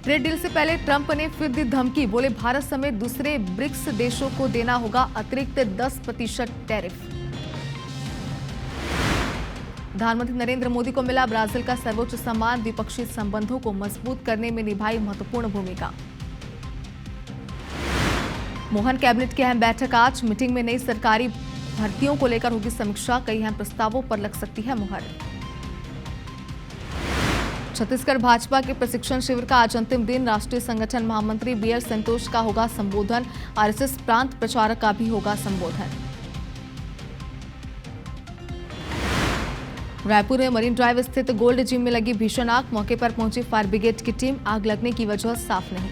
Trade deal से पहले Trump ने फिर दी धमकी, बोले भारत समेत दूसरे ब्रिक्स देशों को देना होगा अतिरिक्त 10% टैरिफ। प्रधानमंत्री नरेंद्र मोदी को मिला ब्राजील का सर्वोच्च सम्मान, द्विपक्षीय संबंधों को मजबूत करने में निभाई महत्वपूर्ण भूमिका। मोहन कैबिनेट की अहम बैठक आज, मीटिंग में नई सरकारी भर्तियों को लेकर होगी समीक्षा, कई अहम प्रस्तावों पर लग सकती है मुहर। छत्तीसगढ़ भाजपा के प्रशिक्षण शिविर का आज अंतिम दिन, राष्ट्रीय संगठन महामंत्री बीएल संतोष का होगा संबोधन, आरएसएस प्रांत प्रचारक का भी होगा संबोधन। रायपुर में मरीन ड्राइव स्थित गोल्ड जिम में लगी भीषण आग, मौके पर पहुंची फायर ब्रिगेड की टीम, आग लगने की वजह साफ नहीं।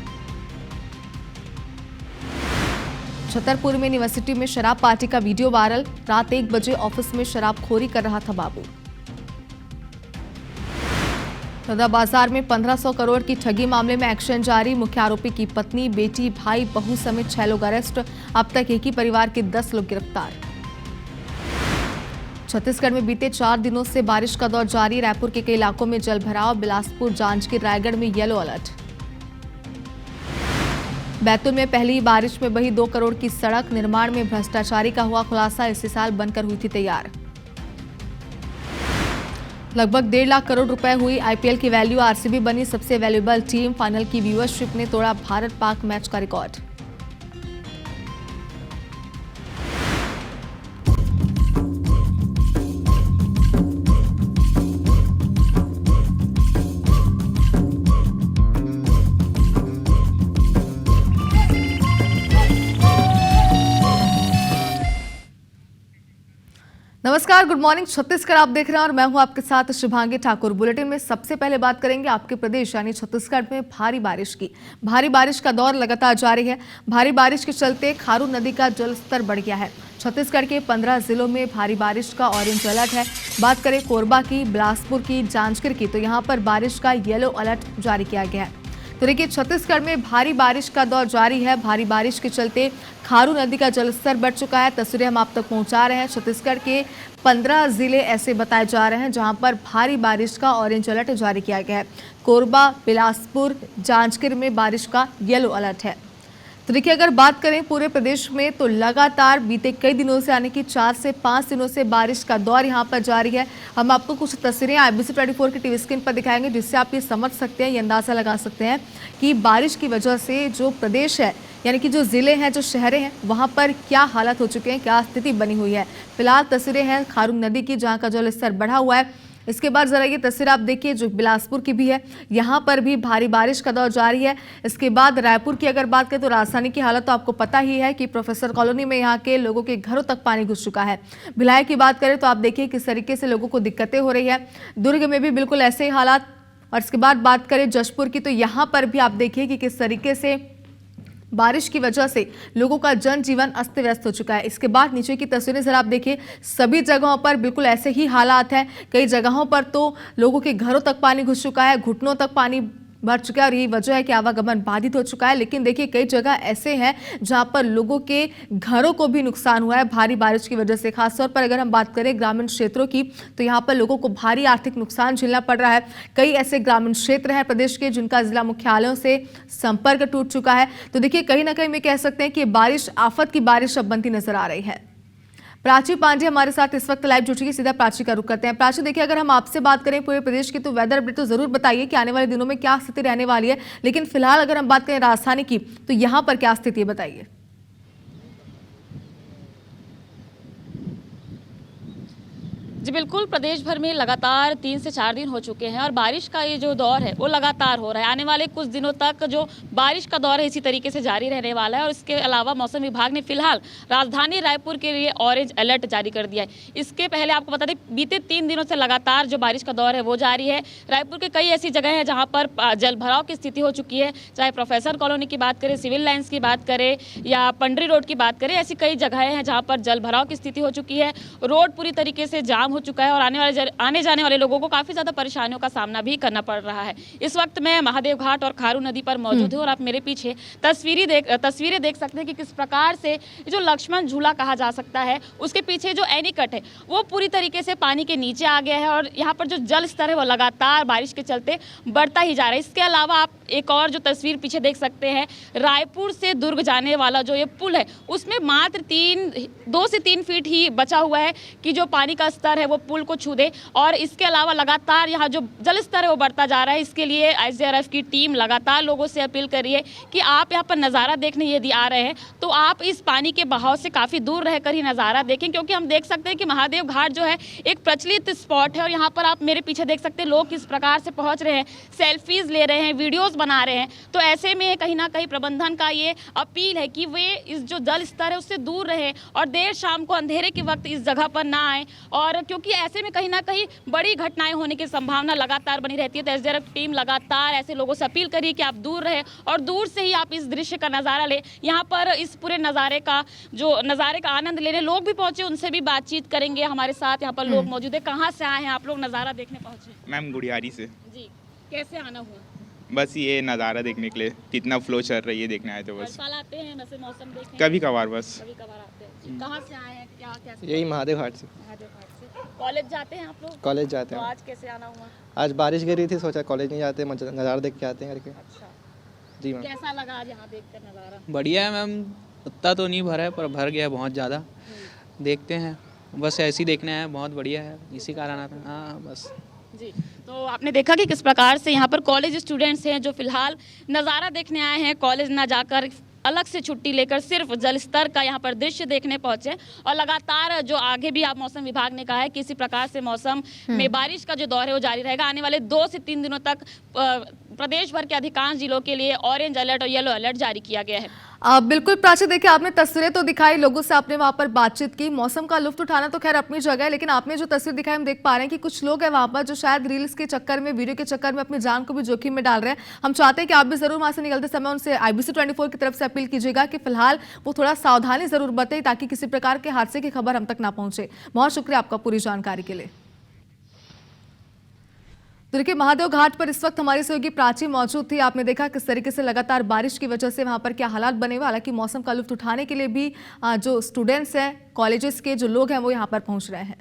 छतरपुर में यूनिवर्सिटी में शराब पार्टी का वीडियो वायरल, रात 1 बजे ऑफिस में शराबखोरी कर रहा था बाबू। सौदा बाजार में 1500 करोड़ की ठगी मामले में एक्शन जारी, मुख्य आरोपी की पत्नी, बेटी, भाई, बहू समेत 6 लोग अरेस्ट, अब तक एक ही परिवार के 10 लोग गिरफ्तार। छत्तीसगढ़ में बीते 4 दिनों से बारिश का दौर जारी, रायपुर के कई इलाकों में जलभराव, बिलासपुर, जांजगीर, रायगढ़ में येलो अलर्ट। बैतूल में पहली बारिश में बही 2 करोड़ की सड़क, निर्माण में भ्रष्टाचारी का हुआ खुलासा, इसी साल बनकर हुई थी तैयार। लगभग 1.5 लाख करोड़ रुपए हुई आईपीएल की वैल्यू, आरसीबी बनी सबसे वैल्यूएबल टीम, फाइनल की व्यूअरशिप ने तोड़ा भारत पाक मैच का रिकॉर्ड। नमस्कार, गुड मॉर्निंग छत्तीसगढ़ आप देख रहे हैं और मैं हूं आपके साथ शुभांगी ठाकुर। बुलेटिन में सबसे पहले बात करेंगे आपके प्रदेश यानी छत्तीसगढ़ में भारी बारिश की। भारी बारिश का दौर लगातार जारी है। भारी बारिश के चलते खारून नदी का जलस्तर बढ़ गया है। छत्तीसगढ़ के 15 जिलों में भारी बारिश का ऑरेंज अलर्ट है। बात करें कोरबा की, बिलासपुर की, जांजगीर की, तो यहाँ पर बारिश का येलो अलर्ट जारी किया गया है। तो देखिए, छत्तीसगढ़ में भारी बारिश का दौर जारी है। भारी बारिश के चलते खारू नदी का जलस्तर बढ़ चुका है। तस्वीरें हम आप तक पहुंचा रहे हैं। छत्तीसगढ़ के 15 जिले ऐसे बताए जा रहे हैं जहां पर भारी बारिश का ऑरेंज अलर्ट जारी किया गया है। कोरबा, बिलासपुर, जांजगीर में बारिश का येलो अलर्ट है। तो देखिए, अगर बात करें पूरे प्रदेश में तो लगातार बीते कई दिनों से यानी कि 4 से 5 दिनों से बारिश का दौर यहां पर जारी है। हम आपको कुछ तस्वीरें IBC 24 की टीवी स्क्रीन पर दिखाएंगे, जिससे आप ये समझ सकते हैं, ये अंदाजा लगा सकते हैं कि बारिश की वजह से जो प्रदेश है यानी कि जो जिले हैं, जो शहरें हैं, वहां पर क्या हालत हो चुके हैं, क्या स्थिति बनी हुई है। फिलहाल तस्वीरें हैं खारून नदी की, जहां का जलस्तर बढ़ा हुआ है। इसके बाद जरा ये तस्वीर आप देखिए जो बिलासपुर की भी है, यहाँ पर भी भारी बारिश का दौर जारी है। इसके बाद रायपुर की अगर बात करें तो राजधानी की हालत तो आपको पता ही है कि प्रोफेसर कॉलोनी में यहाँ के लोगों के घरों तक पानी घुस चुका है। भिलाई की बात करें तो आप देखिए किस तरीके से लोगों को दिक्कतें हो रही है। दुर्ग में भी बिल्कुल ऐसे ही हालात। और इसके बाद बात करें जशपुर की, तो यहाँ पर भी आप देखिए कि किस तरीके से बारिश की वजह से लोगों का जनजीवन अस्त व्यस्त हो चुका है। इसके बाद नीचे की तस्वीरें जरा आप देखिए, सभी जगहों पर बिल्कुल ऐसे ही हालात हैं। कई जगहों पर तो लोगों के घरों तक पानी घुस चुका है, घुटनों तक पानी भर चुका है और यही वजह है कि आवागमन बाधित हो चुका है। लेकिन देखिए, कई जगह ऐसे हैं जहां पर लोगों के घरों को भी नुकसान हुआ है भारी बारिश की वजह से। खासतौर पर अगर हम बात करें ग्रामीण क्षेत्रों की, तो यहाँ पर लोगों को भारी आर्थिक नुकसान झेलना पड़ रहा है। कई ऐसे ग्रामीण क्षेत्र हैं प्रदेश के जिनका जिला मुख्यालयों से संपर्क टूट चुका है। तो देखिए, कहीं ना कहीं में कह सकते हैं कि बारिश आफत की बारिश अब बनती नजर आ रही है। प्राची पांडे हमारे साथ इस वक्त लाइव जुड़ चुकी है, सीधा प्राची का रुख करते हैं। प्राची, देखिए, अगर हम आपसे बात करें पूरे प्रदेश की, तो वेदर अपडेट तो जरूर बताइए कि आने वाले दिनों में क्या स्थिति रहने वाली है। लेकिन फिलहाल अगर हम बात करें राजधानी की, तो यहाँ पर क्या स्थिति है, बताइए। जी बिल्कुल, प्रदेश भर में लगातार 3 से 4 दिन हो चुके हैं और बारिश का ये जो दौर है वो लगातार हो रहा है। आने वाले कुछ दिनों तक जो बारिश का दौर है इसी तरीके से जारी रहने वाला है। और इसके अलावा मौसम विभाग ने फिलहाल राजधानी रायपुर के लिए ऑरेंज अलर्ट जारी कर दिया है। इसके पहले आपको बता दें, बीते 3 दिनों से लगातार जो बारिश का दौर है वो जारी है। रायपुर के कई ऐसी जगह हैं जहाँ पर जलभराव की स्थिति हो चुकी है, चाहे प्रोफेसर कॉलोनी की बात करें, सिविल लाइन्स की बात करें या पंडरी रोड की बात करें। ऐसी कई जगहें हैं जहाँ पर जलभराव की स्थिति हो चुकी है। रोड पूरी तरीके से जाम हो चुका है और आने जाने वाले लोगों को काफ़ी ज़्यादा परेशानियों का सामना भी करना पड़ रहा है। इस वक्त मैं महादेव घाट और खारू नदी पर मौजूद हूँ और आप मेरे पीछे तस्वीरें देख सकते हैं कि किस प्रकार से जो लक्ष्मण झूला कहा जा सकता है, उसके पीछे जो एनीकट है वो पूरी तरीके से पानी के नीचे आ गया है और यहाँ पर जो जल स्तर है वो लगातार बारिश के चलते बढ़ता ही जा रहा है। इसके अलावा आप एक और जो तस्वीर पीछे देख सकते हैं, रायपुर से दुर्ग जाने वाला जो ये पुल है उसमें मात्र 2 से 3 फीट ही बचा हुआ है कि जो पानी का स्तर है वो पुल को छू दे और इसके अलावा लगातार यहाँ जो जल स्तर है वो बढ़ता जा रहा है। इसके लिए एसडीआरएफ की टीम लगातार लोगों से अपील कर रही है कि आप यहाँ पर नज़ारा देखने यदि आ रहे हैं तो आप इस पानी के बहाव से काफ़ी दूर रहकर ही नज़ारा देखें, क्योंकि हम देख सकते हैं कि महादेव घाट जो है एक प्रचलित स्पॉट है और यहाँ पर आप मेरे पीछे देख सकते हैं लोग किस प्रकार से पहुँच रहे हैं, सेल्फीज ले रहे हैं, वीडियोज़ बना रहे हैं। तो ऐसे में कहीं ना कहीं प्रबंधन का ये अपील है कि वे इस जो जल स्तर है उससे दूर रहे और देर शाम को अंधेरे के वक्त इस जगह पर ना आए, और क्योंकि ऐसे में कहीं ना कहीं बड़ी घटनाएं होने की संभावना लगातार बनी रहती है। तो एसडीआरएफ टीम लगातार ऐसे लोगों से अपील करिए कि आप दूर रहे और दूर से ही आप इस दृश्य का नज़ारा ले। यहाँ पर इस पूरे नज़ारे का आनंद लेने लोग भी पहुंचे, उनसे भी बातचीत करेंगे। हमारे साथ यहाँ पर लोग मौजूद है। कहाँ से आए हैं आप लोग नज़ारा देखने पहुंचे? मैम गुड़ियारी से। जी, कैसे आना हुआ? बस ये नज़ारा देखने के लिए, कितना फ्लो चल रही है देखने आए तो हर बस। साल आते हैं वैसे मौसम देखने? कभी कभार बस। कभी कभार आते हैं। कहाँ से आए हैं, क्या कैसे? यही महादेव घाट से। महादेव घाट से। कॉलेज जाते हैं आप लोग? कॉलेज जाते तो हैं। आज कैसे आना हुआ? आज बारिश गिरी थी, सोचा कॉलेज नहीं जाते, नज़ारा देख के आते हैं करके। अच्छा, जी मैम। कैसा लगा आज यहाँ देखकर नज़ारा? बढ़िया है मैम, उतना तो नहीं भरा है पर भर गया बहुत ज़्यादा। देखते हैं, बस ऐसे ही देखना है, बहुत बढ़िया है, इसी कारण आता है। हाँ बस जी, तो आपने देखा कि किस प्रकार से यहाँ पर कॉलेज स्टूडेंट्स हैं जो फिलहाल नज़ारा देखने आए हैं, कॉलेज ना जाकर अलग से छुट्टी लेकर सिर्फ जल स्तर का यहाँ पर दृश्य देखने पहुंचे। और लगातार जो आगे भी आप मौसम विभाग ने कहा है कि इसी प्रकार से मौसम में बारिश का जो दौर है वो जारी रहेगा। आने वाले 2 से 3 दिनों तक प्रदेश भर के अधिकांश जिलों के लिए ऑरेंज अलर्ट और येलो अलर्ट जारी किया गया है। बिल्कुल प्राची, देखिए आपने तस्वीरें तो दिखाई, लोगों से आपने वहां पर बातचीत की, मौसम का लुत्फ उठाना तो खैर अपनी जगह है, लेकिन आपने जो तस्वीर दिखाई हम देख पा रहे हैं कि कुछ लोग हैं वहां पर जो शायद रील्स के चक्कर में, वीडियो के चक्कर में अपनी जान को भी जोखिम में डाल रहे हैं। हम चाहते हैं कि आप भी जरूर वहां से निकलते समय उनसे IBC 24 की तरफ से अपील कीजिएगा कि फिलहाल वो थोड़ा सावधानी जरूर बरतें ताकि किसी प्रकार के हादसे की खबर हम तक ना पहुंचे। बहुत शुक्रिया आपका पूरी जानकारी के लिए। तो देखिए महादेव घाट पर इस वक्त हमारी सहयोगी प्राची मौजूद थी। आपने देखा किस तरीके से लगातार बारिश की वजह से वहां पर क्या हालात बने हुए। हालांकि मौसम का लुत्फ उठाने के लिए भी जो स्टूडेंट्स हैं, कॉलेजेस के जो लोग हैं वो यहां पर पहुंच रहे हैं।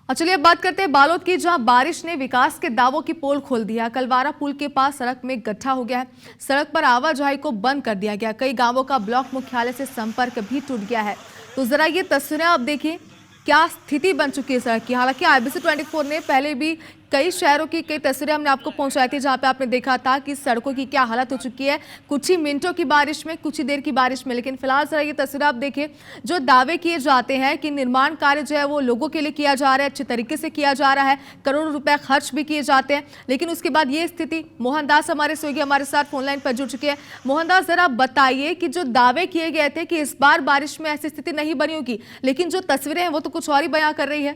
और चलिए अब बात करते हैं बालोद की, जहां बारिश ने विकास के दावों की पोल खोल दिया। कलवारा पुल के पास सड़क में गड्ढा हो गया है, सड़क पर आवाजाही को बंद कर दिया गया। कई गांवों का ब्लॉक मुख्यालय से संपर्क भी टूट गया है। तो जरा ये तस्वीरें आप देखिए, क्या स्थिति बन चुकी है सड़क की। हालांकि IBC 24 ने पहले भी कई शहरों की कई तस्वीरें हमने आपको पहुंचाई थी, जहां पे आपने देखा था कि सड़कों की क्या हालत हो चुकी है कुछ ही मिनटों की बारिश में, कुछ ही देर की बारिश में। लेकिन फिलहाल जरा ये तस्वीर आप देखिए, जो दावे किए जाते हैं कि निर्माण कार्य जो है वो लोगों के लिए किया जा रहा है, अच्छे तरीके से किया जा रहा है, करोड़ों रुपए खर्च भी किए जाते हैं, लेकिन उसके बाद ये स्थिति। मोहन दास हमारे सहयोगी हमारे साथ फोन लाइन पर जुड़ चुके हैं। मोहन दास, जरा बताइए कि जो दावे किए गए थे कि इस बार बारिश में ऐसी स्थिति नहीं बनी होगी, लेकिन जो तस्वीरें हैं वो तो कुछ और ही बयां कर रही है।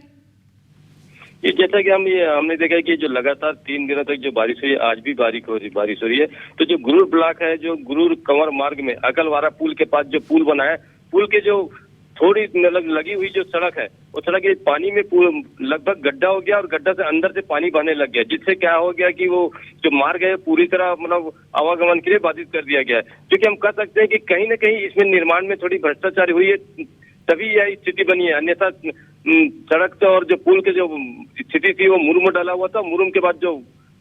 ये जैसा कि हमने देखा है कि जो लगातार 3 दिनों तक जो बारिश हुई है, आज भी बारिश हो रही है। तो जो गुरूर ब्लॉक है, जो गुरूर कंवर मार्ग में अकलवारा पुल के पास जो पुल बना है, पुल के जो थोड़ी लगी हुई जो सड़क है, वो सड़क पानी में लगभग गड्ढा हो गया और गड्ढा से अंदर से पानी बहने लग गया, जिससे क्या हो गया कि वो जो मार्ग है पूरी तरह मतलब आवागमन के लिए बाधित कर दिया गया है। क्योंकि हम कह सकते हैं कि कहीं न कहीं इसमें निर्माण में थोड़ी भ्रष्टाचार हुई है, तभी यह स्थिति बनी है। अन्यथा सड़क तो और जो पुल के जो स्थिति थी वो मुरुम डाला हुआ था, मुरुम के बाद जो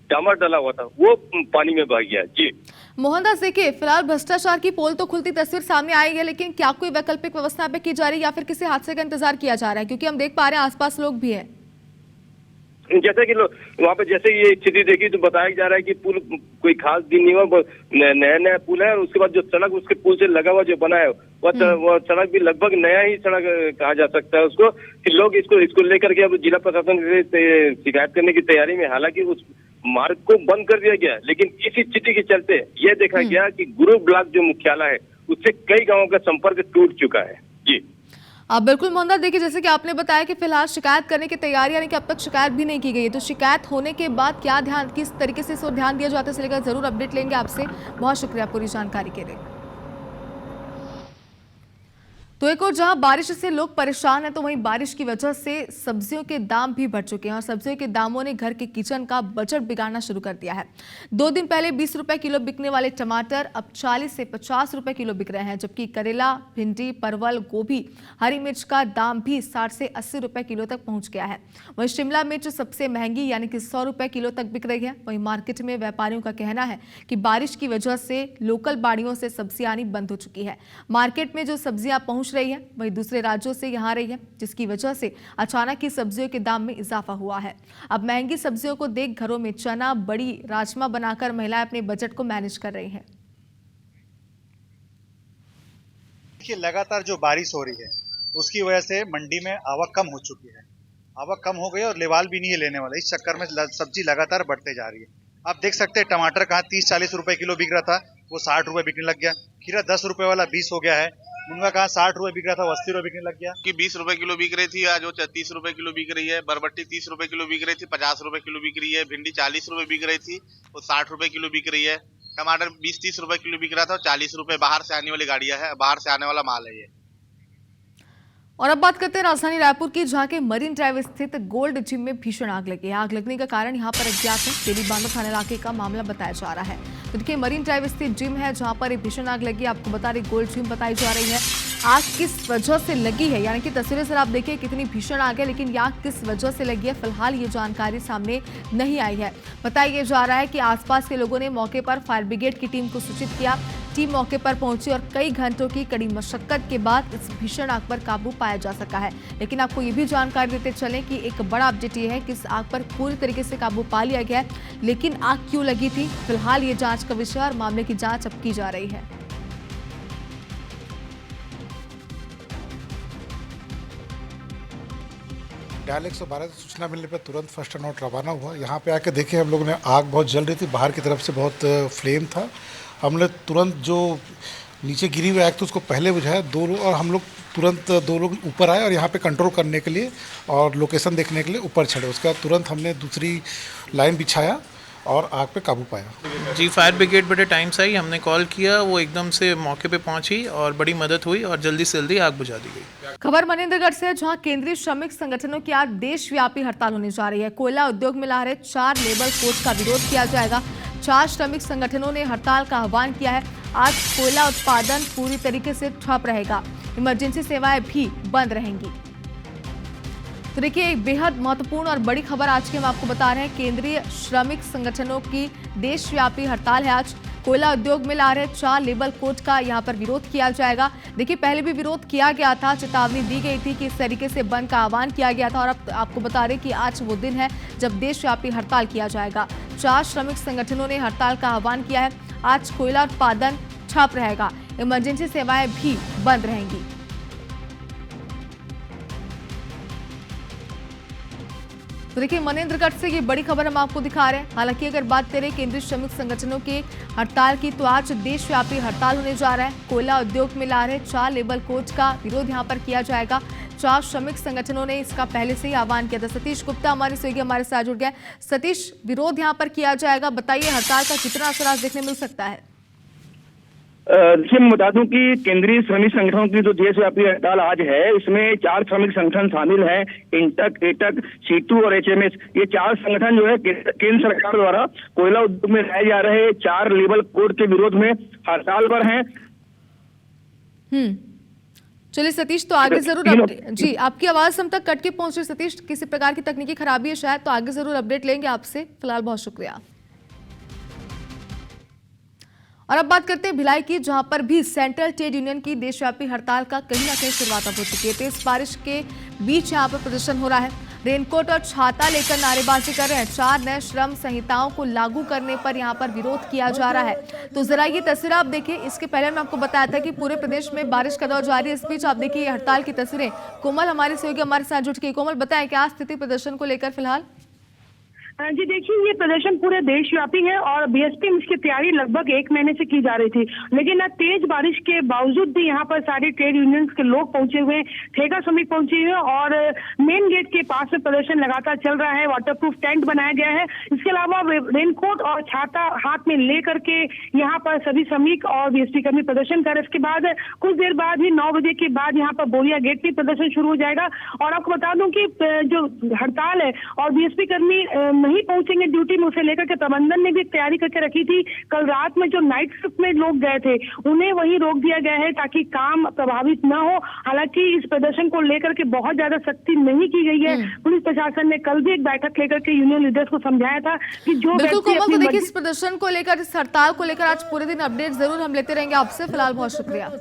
डामर डाला हुआ था वो पानी में बह गया। जी मोहनदास, देखिए फिलहाल भ्रष्टाचार की पोल तो खुलती तस्वीर सामने आई है, लेकिन क्या कोई वैकल्पिक व्यवस्था पे की जा रही है या फिर किसी हादसे का इंतजार किया जा रहा है? क्योंकि हम देख पा रहे हैं आसपास लोग भी हैं। जैसे कि वहाँ पे जैसे ये स्थिति देखी तो बताया जा रहा है कि पुल कोई खास दिन नहीं हुआ, नया पुल है, और उसके बाद जो सड़क उसके पुल से लगा हुआ जो बना है वह सड़क भी लगभग नया ही सड़क कहा जा सकता है उसको, कि लोग इसको लेकर के अब जिला प्रशासन से शिकायत करने की तैयारी में। हालांकि उस मार्ग को बंद कर दिया गया, लेकिन इसी स्थिति के चलते यह देखा गया कि गुरु ब्लॉक जो मुख्यालय है उससे कई गाँवों का संपर्क टूट चुका है। जी बिल्कुल मोहनदास, देखिए जैसे कि आपने बताया कि फिलहाल शिकायत करने की तैयारी, यानी कि अब तक शिकायत भी नहीं की गई है, तो शिकायत होने के बाद क्या किस तरीके से इस ओर ध्यान दिया जाता है, इसलिए जरूर अपडेट लेंगे आपसे। बहुत शुक्रिया पूरी जानकारी के लिए। तो एक और जहां बारिश से लोग परेशान हैं तो वहीं बारिश की वजह से सब्जियों के दाम भी बढ़ चुके हैं और सब्जियों के दामों ने घर के किचन का बजट बिगाड़ना शुरू कर दिया है। 2 दिन पहले 20 रुपए किलो बिकने वाले टमाटर अब 40 से 50 रुपए किलो बिक रहे हैं, जबकि करेला, भिंडी, परवल, गोभी, हरी मिर्च का दाम भी 60 से 80 रुपए किलो तक पहुंच गया है। वहीं शिमला मिर्च सबसे महंगी यानी कि 100 रुपए किलो तक बिक रही है। वहीं मार्केट में व्यापारियों का कहना है कि बारिश की वजह से लोकल बाड़ियों से सब्जियां आनी बंद हो चुकी है। मार्केट में जो सब्जियां पहुंच रही है वही दूसरे राज्यों से यहां आ रही है, जिसकी वजह से अचानक ही सब्जियों के दाम में इजाफा हुआ है। अब महंगी सब्जियों को देख घरों में चना, बड़ी, राजमा बनाकर महिलाएं अपने बजट को मैनेज कर रही हैं। देखिए, लगातार जो बारिश हो रही है उसकी वजह से मंडी में आवक कम हो चुकी है। आवक कम हो गई और लेवाल भी नहीं है लेने वाला। इस चक्कर में सब्जी लगातार बढ़ते जा रही है। आप देख सकते हैं टमाटर कहाँ 30-40 रुपए किलो बिक रहा था, वो 60 रुपए बिकने लग गया। खीरा 10 रुपए वाला 20 हो गया है। मुनगा कहाँ 60 रुपए बिक रहा था, वो 80 रुपए बिकने लग गया। कि 20 रुपए किलो बिक रही थी, आज वो 30 रुपए किलो बिक रही है। बरबट्टी 30 रुपए किलो बिक रही थी, 50 रुपए किलो बिक रही है। भिंडी 40 रुपए बिक रही थी, वो 60 रुपए किलो बिक रही है। टमाटर 20-30 रुपए किलो बिक रहा था, 40 रुपए। बाहर से आने वाली गाड़ियां है, बाहर से आने वाला माल है ये। और अब बात करते हैं राजधानी रायपुर की, जहां के मरीन ड्राइव स्थित गोल्ड जिम में भीषण आग लगी है। आग लगने का कारण यहां पर अज्ञात है। तेली बांधा थाना इलाके का मामला बताया जा रहा है। तो देखिए, मरीन ड्राइव स्थित जिम है जहां पर एक भीषण आग लगी। आपको बता रही गोल्ड जिम बताई जा रही है। आग किस वजह से लगी है, यानी कि तस्वीरें सर आप देखिए कितनी भीषण आग है, लेकिन ये आग किस वजह से लगी है फिलहाल ये जानकारी सामने नहीं आई है। बताया जा रहा है कि आसपास के लोगों ने मौके पर फायर ब्रिगेड की टीम को सूचित किया। टीम मौके पर पहुंची और कई घंटों की कड़ी मशक्कत के बाद इस भीषण आग पर काबू पाया जा सका है। लेकिन आपको ये भी जानकारी देते चलें कि एक बड़ा अपडेट ये है कि इस आग पर पूरी तरीके से काबू पा लिया गया है, लेकिन आग क्यों लगी थी फिलहाल ये जांच का विषय और मामले की जांच अब की जा रही है। डायल 112 से सूचना मिलने पर तुरंत फर्स्ट नोट रवाना हुआ। यहाँ पे आके देखे हम लोग ने, आग बहुत जल रही थी, बाहर की तरफ से बहुत फ्लेम था। हमने तुरंत जो नीचे गिरी हुई आग तो उसको पहले बुझाया, और हम लोग तुरंत 2 लोग ऊपर आए और यहाँ पे कंट्रोल करने के लिए और लोकेशन देखने के लिए ऊपर चढ़े। उसके बाद तुरंत हमने दूसरी लाइन बिछाया और आग पे काबू पाया। जी, फायर ब्रिगेड बड़े टाइम से आई, हमने कॉल किया, वो एकदम से मौके पे पहुंची और बड़ी मदद हुई और जल्दी से जल्दी आग बुझा दी गई। खबर मनेंद्रगढ़ से, जहां केंद्रीय श्रमिक संगठनों की आज देशव्यापी हड़ताल होने जा रही है। कोयला उद्योग में ला रहे 4 लेबर कोड का विरोध किया जाएगा। 4 श्रमिक संगठनों ने हड़ताल का आह्वान किया है। आज कोयला उत्पादन पूरी तरीके से ठप रहेगा, इमरजेंसी सेवाएं भी बंद रहेंगी। तो देखिए, एक बेहद महत्वपूर्ण और बड़ी खबर आज की हम आपको बता रहे हैं। केंद्रीय श्रमिक संगठनों की देशव्यापी हड़ताल है आज। कोयला उद्योग में ला रहे 4 लेबर कोड का यहां पर विरोध किया जाएगा। देखिए, पहले भी विरोध किया गया था, चेतावनी दी गई थी कि इस तरीके से बंद का आह्वान किया गया था और अब आपको बता रहे कि आज वो दिन है जब देशव्यापी हड़ताल किया जाएगा। 4 श्रमिक संगठनों ने हड़ताल का आह्वान किया है। आज कोयला उत्पादन ठप रहेगा, इमरजेंसी सेवाएं भी बंद रहेंगी। तो देखिए, मनेंद्रगढ़ से ये बड़ी खबर हम आपको दिखा रहे हैं। हालांकि अगर बात करें केंद्रीय श्रमिक संगठनों के हड़ताल की, तो आज देशव्यापी हड़ताल होने जा रहा है। कोयला उद्योग में ला रहे 4 लेबर कोड का विरोध यहां पर किया जाएगा। 4 श्रमिक संगठनों ने इसका पहले से ही आह्वान किया था। सतीश गुप्ता हमारे साथ जुड़ गया। सतीश, विरोध यहाँ पर किया जाएगा, बताइए हड़ताल का कितना असर आज देखने मिल सकता है? देखिए, मैं बता दूं कि केंद्रीय श्रमिक संगठनों की जो देशव्यापी हड़ताल आज है, इसमें 4 श्रमिक संगठन शामिल हैं। इंटक, एटक, सीटू और एचएमएस। ये 4 संगठन जो है केंद्र सरकार द्वारा कोयला उद्योग में लाए जा रहे 4 लेबर कोड के विरोध में हड़ताल पर हैं। चलिए सतीश, तो आगे जरूर जी, आपकी आवाज हम तक कट के पहुंच रही सतीश, किसी प्रकार की तकनीकी खराबी है शायद, तो आगे जरूर अपडेट लेंगे आपसे। फिलहाल बहुत शुक्रिया। और अब बात करते हैं भिलाई की, जहां पर भी सेंट्रल ट्रेड यूनियन की देशव्यापी हड़ताल का कहीं ना कहीं शुरुआत हो चुकी है। तेज बारिश के बीच यहां पर प्रदर्शन हो रहा है। रेनकोट और छाता लेकर नारेबाजी कर रहे हैं। 4 नए श्रम संहिताओं को लागू करने पर यहां पर विरोध किया जा रहा है। तो जरा ये तस्वीर आप देखिए। इसके पहले मैं आपको बताया था कि पूरे प्रदेश में बारिश का दौर जारी है। इस बीच आप देखिए ये हड़ताल की तस्वीरें। कोमल हमारे सहयोगी हमारे साथ जुट गई। कोमल, बताएं क्या स्थिति प्रदर्शन को लेकर फिलहाल? जी देखिए, ये प्रदर्शन पूरे देशव्यापी है और बीएसपी में इसकी तैयारी लगभग 1 महीने से की जा रही थी, लेकिन तेज बारिश के बावजूद भी यहाँ पर सारी ट्रेड यूनियंस के लोग पहुंचे हुए, ठेका श्रमिक पहुंचे हुए और मेन गेट के पास में प्रदर्शन लगातार चल रहा है। वाटरप्रूफ टेंट बनाया गया है, इसके अलावा रेनकोट और छाता हाथ में लेकर के यहाँ पर सभी श्रमिक और बीएसपी कर्मी प्रदर्शन कर। इसके बाद कुछ देर बाद ही 9 बजे के बाद यहाँ पर बोरिया गेट पे प्रदर्शन शुरू हो जाएगा। और आपको बता दूं कि जो हड़ताल है और बीएसपी कर्मी नहीं पहुंचेंगे ड्यूटी में, उसे लेकर के प्रबंधन ने भी तैयारी करके रखी थी। कल रात में जो नाइट शिफ्ट में लोग गए थे उन्हें वहीं रोक दिया गया है ताकि काम प्रभावित न हो। हालांकि इस प्रदर्शन को लेकर के बहुत ज्यादा सख्ती नहीं की गई है। पुलिस प्रशासन ने कल भी एक बैठक लेकर के यूनियन लीडर्स को समझाया था कि जो बिल्कुल कोमल, तो देखिए इस प्रदर्शन को लेकर, इस हड़ताल को लेकर आज पूरे दिन अपडेट जरूर हम लेते रहेंगे आपसे। फिलहाल बहुत शुक्रिया।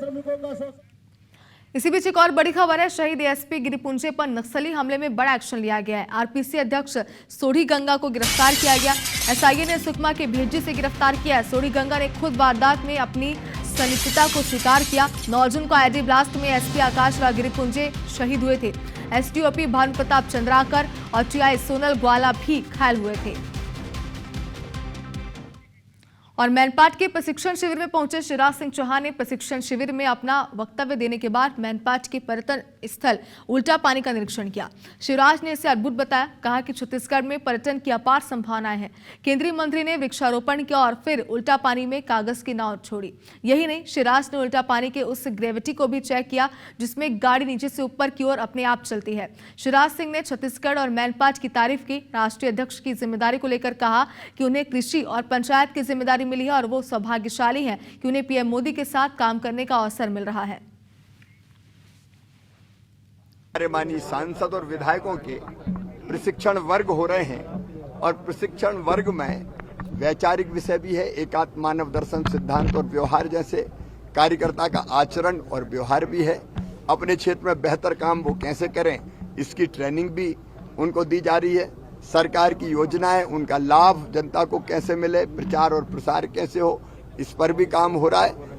इसी बीच एक और बड़ी खबर है, शहीद एएसपी गिरिपुंजे पर नक्सली हमले में बड़ा एक्शन लिया गया है। आरपीसी अध्यक्ष सोढ़ी गंगा को गिरफ्तार किया गया। एसआईए ने सुकमा के भेजी से गिरफ्तार किया है। सोढ़ी गंगा ने खुद वारदात में अपनी संलिप्तता को स्वीकार किया। 9 जून को आईडी ब्लास्ट में एसपी आकाश राव गिरिपुंजे शहीद हुए थे। एसडीओपी भानु प्रताप चंद्राकर और टीआई सोनल ग्वाला भी घायल हुए थे। और मैनपाट के प्रशिक्षण शिविर में पहुंचे शिवराज सिंह चौहान ने प्रशिक्षण शिविर में अपना वक्तव्य देने के बाद मैनपाट के पर्यटन स्थल उल्टा पानी का निरीक्षण किया। शिवराज ने इसे अद्भुत बताया, कहा कि छत्तीसगढ़ में पर्यटन की अपार संभावनाएं हैं। केंद्रीय मंत्री ने वृक्षारोपण किया और फिर उल्टा पानी में कागज की नाव छोड़ी। यही नहीं, शिवराज ने उल्टा पानी के उस ग्रेविटी को भी चेक किया जिसमें गाड़ी नीचे से ऊपर की ओर अपने आप चलती है। शिवराज सिंह ने छत्तीसगढ़ और मैनपाट की तारीफ की। राष्ट्रीय अध्यक्ष की जिम्मेदारी को लेकर कहा कि उन्हें कृषि और पंचायत की जिम्मेदारी मिली है और वो सौभाग्यशाली हैं कि उन्हें पीएम मोदी के साथ काम करने का अवसर मिल रहा है। हमारे माननीय सांसद और विधायकों के प्रशिक्षण वर्ग हो रहे हैं और प्रशिक्षण वर्ग में वैचारिक विषय भी है, एकात्म मानव दर्शन सिद्धांत और व्यवहार जैसे कार्यकर्ता का आचरण और व्यवहार भी है। अपने क्षेत्र में बेहतर काम वो कैसे करें, इसकी ट्रेनिंग भी उनको दी जा रही है। सरकार की योजनाएं, उनका लाभ जनता को कैसे मिले, प्रचार और प्रसार कैसे हो, इस पर भी काम हो रहा है।